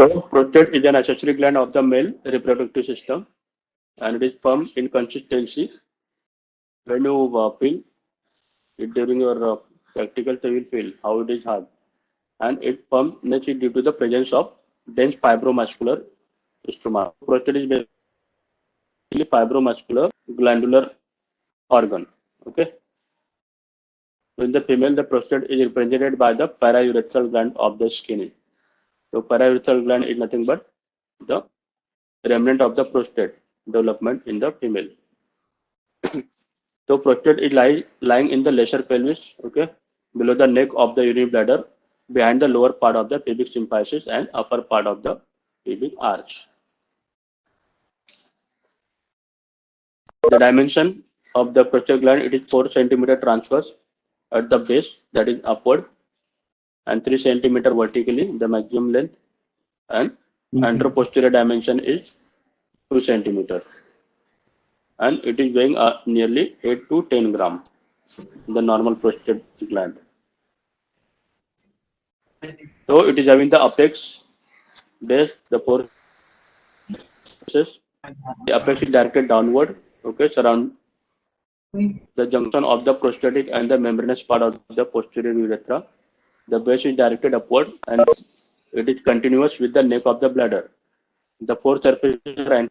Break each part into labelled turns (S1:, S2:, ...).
S1: So prostate is an accessory gland of the male reproductive system, and it is firm in consistency. When you feel it during your practical, so you will feel how it is hard, and it firmness is due to the presence of dense fibromuscular stroma. Prostate is basically fibromuscular glandular organ. Okay. So in the female, the prostate is represented by the paraurethral gland of the skin. So paraurethral gland is nothing but the remnant of the prostate development in the female. So prostate is lying in the lesser pelvis, okay, below the neck of the urinary bladder, behind the lower part of the pubic symphysis and upper part of the pubic arch. The dimension of the prostate gland, it is 4 centimeter transverse at the base, that is upward, and 3 centimeter vertically, the maximum length, and anteroposterior dimension is 2 centimeters, and it is weighing nearly 8 to 10 gram, the normal prostate gland. So it is having the apex, base, the four faces. The apex is directed downward, okay, surround the junction of the prostatic and the membranous part of the posterior urethra. The base is directed upward and it is continuous with the neck of the bladder. The four surfaces are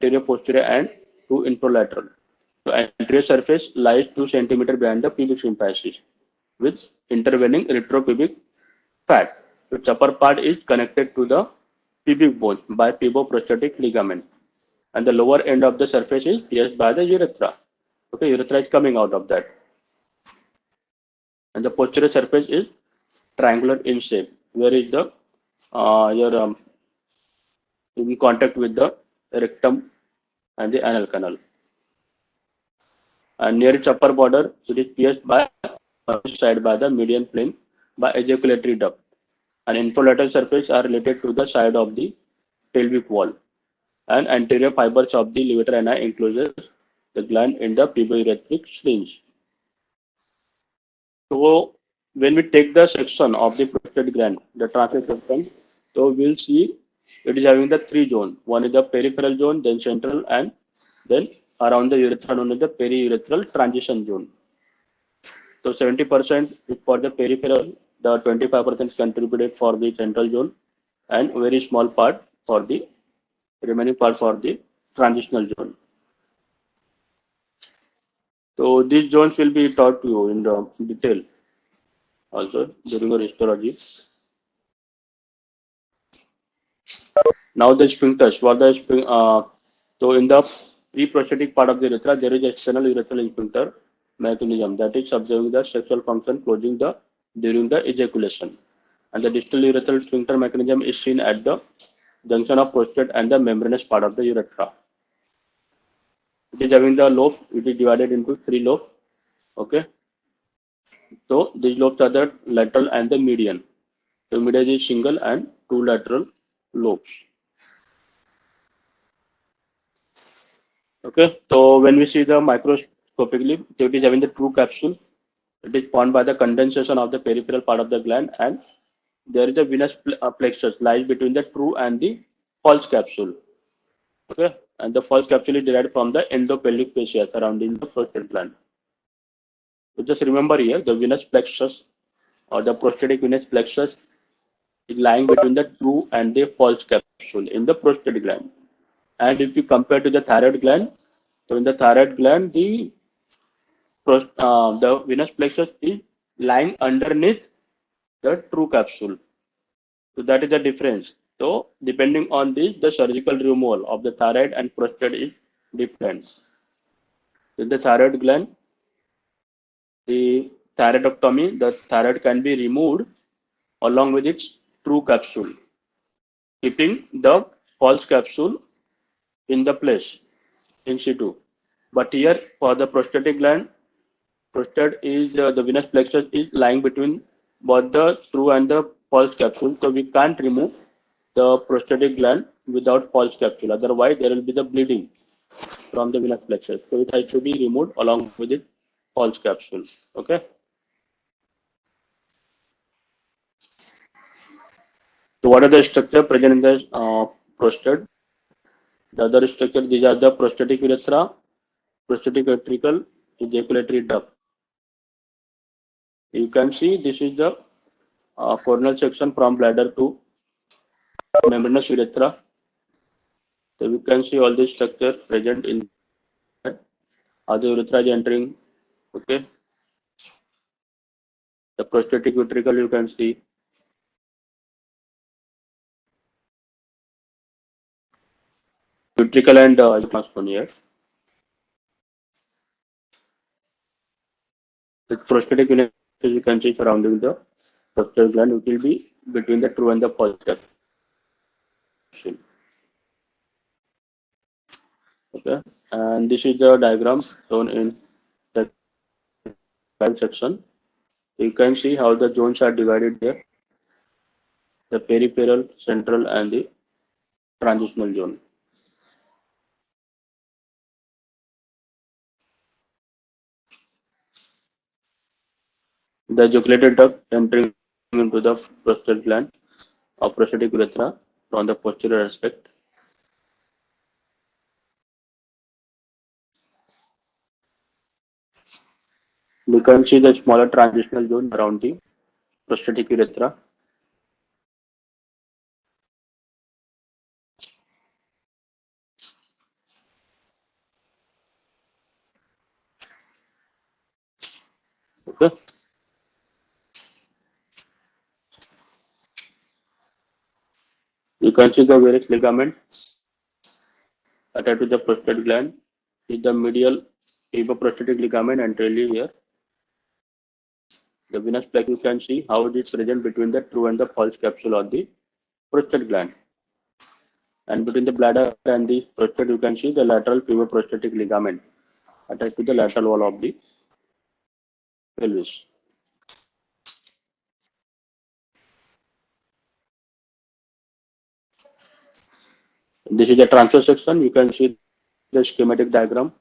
S1: anterior, posterior, and two infralateral. The anterior surface lies 2 centimeters behind the pubic symphysis with intervening retropubic fat. Its upper part is connected to the pubic bone by puboprostatic ligament, and the lower end of the surface is pierced by the urethra. Okay, urethra is coming out of that, and the posterior surface is triangular in shape, where is the your in contact with the rectum and the anal canal. And near its upper border, it is pierced by side by the median plane by ejaculatory duct. And infralateral surface are related to the side of the pelvic wall. And anterior fibers of the levator ani encloses the gland in the pubourethric slinge. So when we take the section of the prostate gland, the transverse section, so we'll see it is having the three zones. One is the peripheral zone, then central, and then around the urethra known as the periurethral transition zone. So 70% is for the peripheral, the 25% contributed for the central zone, and very small part for the remaining part for the transitional zone. So these zones will be taught to you in the detail also during your histology. Now the sphincters. What the so in the pre-prostatic part of the urethra, there is external urethral sphincter mechanism that is observing the sexual function closing the during the ejaculation, and the distal urethral sphincter mechanism is seen at the junction of prostate and the membranous part of the urethra. It is having the lobe. It is divided into 3 lobes. Okay. So these lobes are the lateral and the median. The median is single and 2 lateral lobes. Okay. So when we see the microscopically, it is having the true capsule. It is formed by the condensation of the peripheral part of the gland, and there is a venous plexus lies between the true and the false capsule. Okay. And the false capsule is derived from the endopelvic fascia surrounding the prostate gland. So just remember here, the venous plexus or the prostatic venous plexus is lying between the true and the false capsule in the prostate gland. And if you compare to the thyroid gland, so in the thyroid gland, the venous plexus is lying underneath the true capsule. So that is the difference. So depending on this, the surgical removal of the thyroid and prostate is different. In the thyroid gland, the thyroidectomy, the thyroid can be removed along with its true capsule, keeping the false capsule in the place in situ. But here for the prostatic gland, prostate is the venous plexus is lying between both the true and the false capsule. So we can't remove the prostatic gland without false capsule. Otherwise, there will be the bleeding from the venous plexus. So it has to be removed along with its false capsule. Okay. So what are the structure present in the prostate? The other structure, these are the prostatic urethra, prostatic ventricle, ejaculatory duct. You can see this is the coronal section from bladder to membranous urethra. So we can see all these structures present in that. How the urethra is entering. Okay. The prostatic ventricle you can see. Ventricle and here. The prostatic ventricle you can see surrounding the prostate gland, which will be between the true and the false capsule. Okay, and this is the diagram shown in the right section. You can see how the zones are divided there: the peripheral, central, and the transitional zone. The ejaculated duct entering into the prostate gland of prostatic urethra from the posterior aspect. We can see the smaller transitional zone around the prostatic urethra. Okay. You can see the various ligaments attached to the prostate gland. Is the medial hypoprostatic ligament anteriorly here. The venous plexus, you can see how it is present between the true and the false capsule of the prostate gland. And between the bladder and the prostate, you can see the lateral puboprostatic ligament attached to the lateral wall of the pelvis. This is the transverse section. You can see the schematic diagram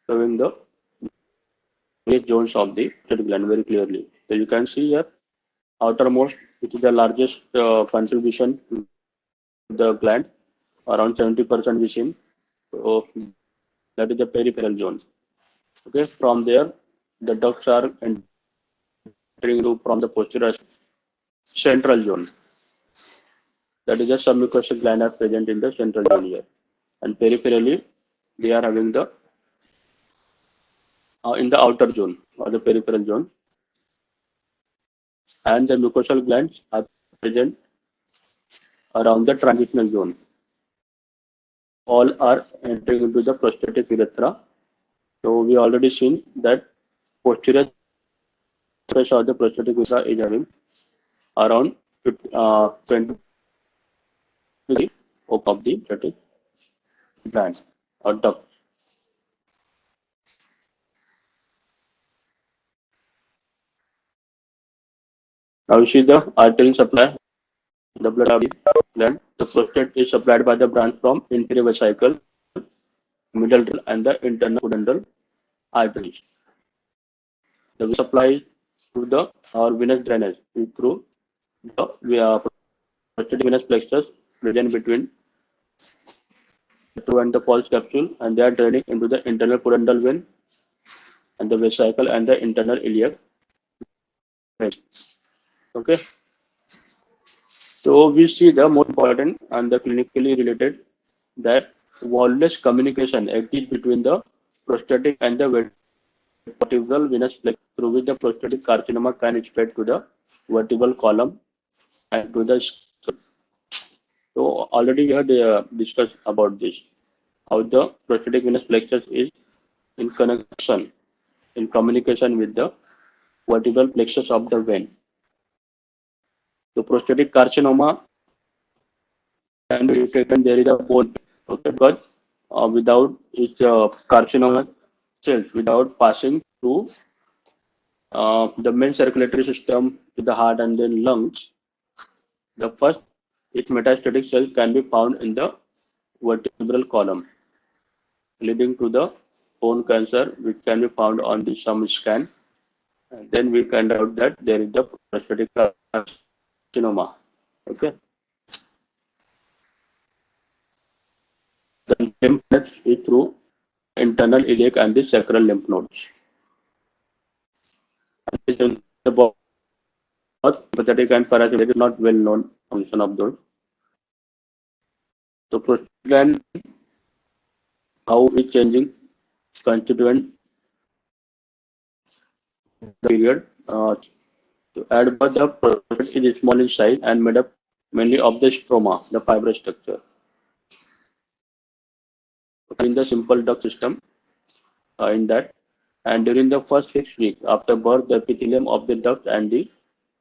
S1: showing the various zones of the prostate gland very clearly. So you can see here outermost, which is the largest contribution to the gland, around 70% within. So that is the peripheral zone. Okay, from there the ducts are entering from the posterior central zone. That is the submucosal gland are present in the central zone here, and peripherally they are having the in the outer zone or the peripheral zone, and the mucosal glands are present around the transitional zone. All are entering into the prostatic urethra. So we already seen that posterior surface of the prostatic urethra is having around 20 of the prostatic gland or duct. Now you see the arterial supply, the blood of the gland. The prostate is supplied by the branch from inferior vesicle, middle and the internal pudendal arteries. The supply through the venous drainage through the prostatic venous plexus region between the true and the false capsule, and they are draining into the internal pudendal vein and the vesicle and the internal iliac vein. Okay. So we see the most important and the clinically related that wall-less communication exists between the prostatic and the vertebral venous plexus, through which the prostatic carcinoma can spread to the vertebral column and to the skull. So already we had discussed about this, how the prostatic venous plexus is in connection, in communication with the vertebral plexus of the vein. So prostatic carcinoma can be detected there is a bone, okay, but without its carcinoma cells, without passing through the main circulatory system to the heart and then lungs, the first its metastatic cells can be found in the vertebral column, leading to the bone cancer, which can be found on the some scan. And then we find out that there is the prostatic carcinoma. Okay. lymph nodes is through internal iliac and the sacral lymph nodes. And this is the sympathetic and parasympathetic is not well known function of those. So prostate gland, how is changing constituent the period. To add, but the prostate is small in size and made up mainly of the stroma, the fibrous structure. In the simple duct system, in that, and during the first 6 weeks after birth, the epithelium of the duct and the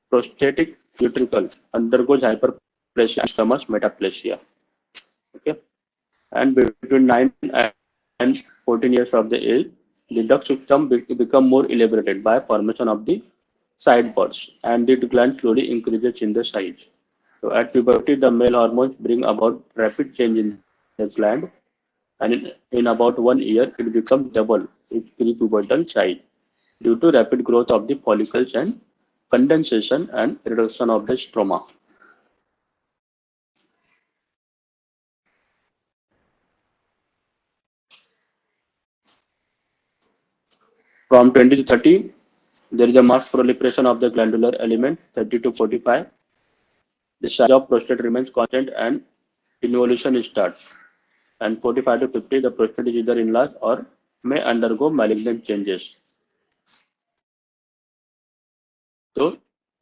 S1: prostatic utricle undergoes hyperplasia and stomach metaplasia. Okay, and between 9 and 14 years of the age, the duct system become more elaborated by formation of the side buds, and the gland slowly increases in the size. So at puberty, the male hormones bring about rapid change in the gland, and in about 1 year, it becomes double its prepubertal size due to rapid growth of the follicles and condensation and reduction of the stroma. From 20 to 30, there is a mass proliferation of the glandular element. 30 to 45, the size of prostate remains constant and involution starts. And 45 to 50, the prostate is either enlarged or may undergo malignant changes. So,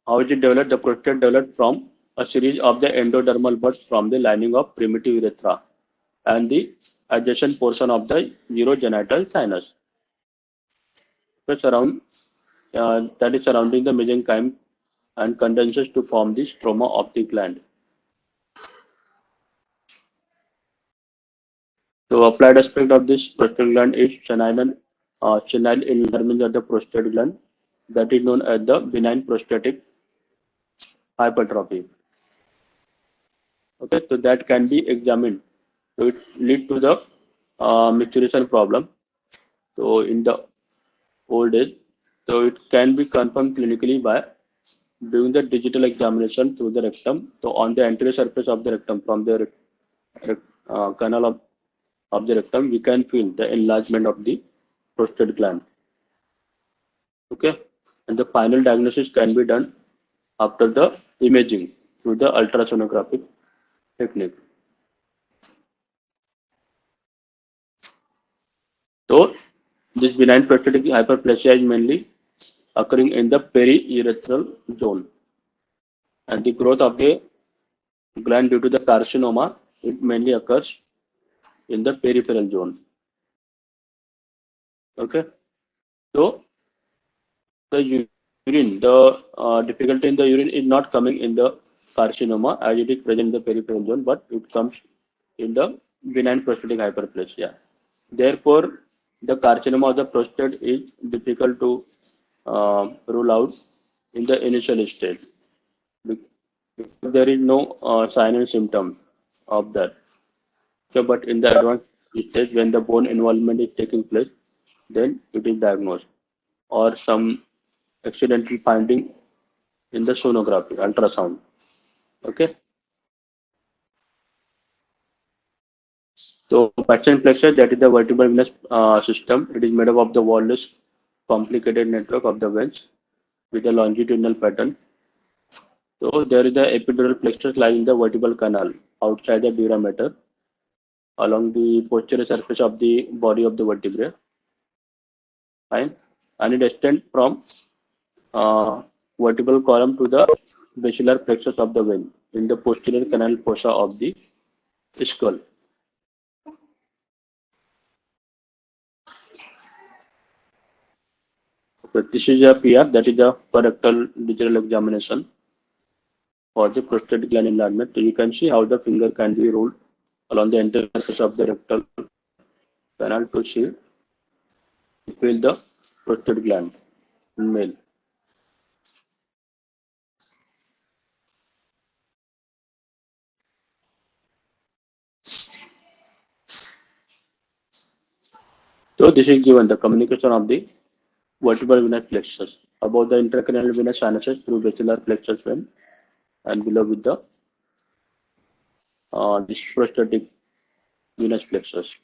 S1: how is it developed? The prostate developed from a series of the endodermal buds from the lining of primitive urethra and the adjacent portion of the urogenital sinus. So, that is surrounding the mesenchyme and condenses to form the stroma of the gland. So, applied aspect of this prostate gland is senile enlargement of the prostate gland, that is known as the benign prostatic hypertrophy. Okay, so that can be examined. So it lead to the maturation problem. So in the old age, so it can be confirmed clinically by doing the digital examination through the rectum. So on the anterior surface of the rectum, from the canal of the rectum, we can feel the enlargement of the prostate gland. Okay, and the final diagnosis can be done after the imaging through the ultrasonographic technique. So this benign prostatic hyperplasia is mainly occurring in the periurethral zone, and the growth of the gland due to the carcinoma, it mainly occurs in the peripheral zone. Okay, so the urine, the difficulty in the urine is not coming in the carcinoma as it is present in the peripheral zone, but it comes in the benign prostatic hyperplasia. Therefore, the carcinoma of the prostate is difficult to rule out in the initial stage because there is no sign and symptom of that. So, but in the advanced stage, when the bone involvement is taking place, then it is diagnosed, or some accidental finding in the sonography, ultrasound. Okay. So, Paxton plexus, that is the vertebral venous system. It is made up of the wall-less complicated network of the veins with a longitudinal pattern. So, there is the epidural plexus lying in the vertebral canal outside the dura mater along the posterior surface of the body of the vertebrae. Fine. And it extends from vertebral column to the basilar plexus of the vein in the posterior canal fossa of the skull. So this is a PR, that is a rectal digital examination for the prostate gland enlargement. So you can see how the finger can be rolled along the entire surface of the rectal canal to see, feel the prostate gland in male. So this is given the communication of the vertebral venous plexus above the intracranial venous sinuses through basilar plexus vein and below with the this prostatic venous plexus.